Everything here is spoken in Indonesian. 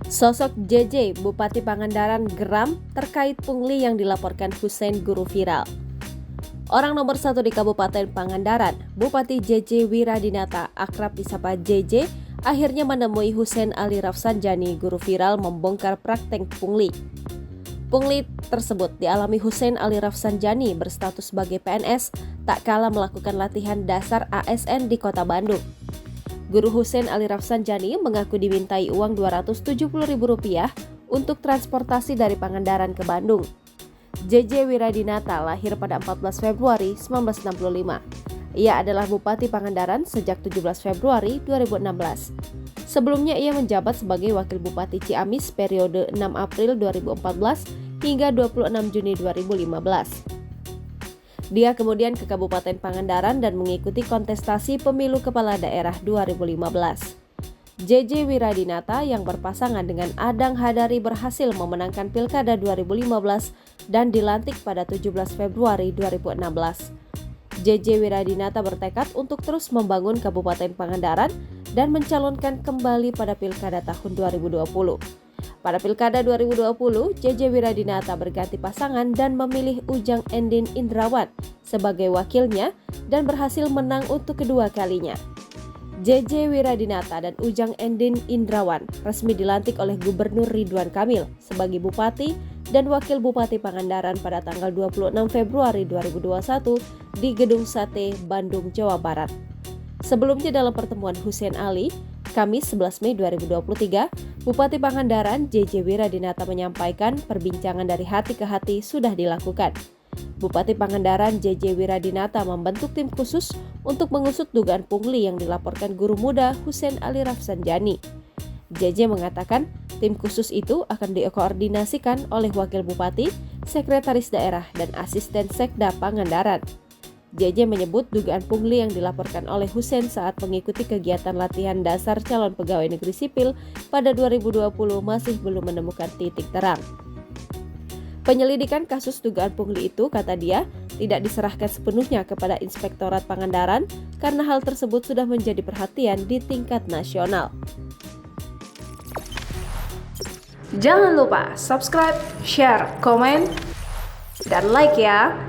Sosok JJ, Bupati Pangandaran geram terkait pungli yang dilaporkan Hussein guru viral. Orang nomor 1 di Kabupaten Pangandaran, Bupati JJ Wiradinata, akrab disapa JJ, akhirnya menemui Hussein Ali Rafsanjani, guru viral membongkar praktek pungli. Pungli tersebut dialami Hussein Ali Rafsanjani berstatus sebagai PNS, tak kalah melakukan latihan dasar ASN di Kota Bandung. Guru Hussein Ali Rafsanjani mengaku dimintai uang Rp270.000 untuk transportasi dari Pangandaran ke Bandung. JJ Wiradinata lahir pada 14 Februari 1965. Ia adalah Bupati Pangandaran sejak 17 Februari 2016. Sebelumnya ia menjabat sebagai Wakil Bupati Ciamis periode 6 April 2014 hingga 26 Juni 2015. Dia kemudian ke Kabupaten Pangandaran dan mengikuti kontestasi pemilu kepala daerah 2015. JJ Wiradinata yang berpasangan dengan Adang Hadari berhasil memenangkan Pilkada 2015 dan dilantik pada 17 Februari 2016. JJ Wiradinata bertekad untuk terus membangun Kabupaten Pangandaran dan mencalonkan kembali pada Pilkada tahun 2020. Pada Pilkada 2020, JJ Wiradinata berganti pasangan dan memilih Ujang Endin Indrawan sebagai wakilnya dan berhasil menang untuk kedua kalinya. JJ Wiradinata dan Ujang Endin Indrawan resmi dilantik oleh Gubernur Ridwan Kamil sebagai Bupati dan Wakil Bupati Pangandaran pada tanggal 26 Februari 2021 di Gedung Sate, Bandung, Jawa Barat. Sebelumnya dalam pertemuan Hussein Ali, Kamis 11 Mei 2023, Bupati Pangandaran JJ Wiradinata menyampaikan perbincangan dari hati ke hati sudah dilakukan. Bupati Pangandaran JJ Wiradinata membentuk tim khusus untuk mengusut dugaan pungli yang dilaporkan guru muda Hussein Ali Rafsanjani. JJ mengatakan tim khusus itu akan dikoordinasikan oleh Wakil Bupati, Sekretaris Daerah, dan Asisten Sekda Pangandaran. JJ menyebut dugaan pungli yang dilaporkan oleh Hussein saat mengikuti kegiatan latihan dasar calon pegawai negeri sipil pada 2020 masih belum menemukan titik terang. Penyelidikan kasus dugaan pungli itu, kata dia, tidak diserahkan sepenuhnya kepada Inspektorat Pangandaran karena hal tersebut sudah menjadi perhatian di tingkat nasional. Jangan lupa subscribe, share, komen, dan like ya!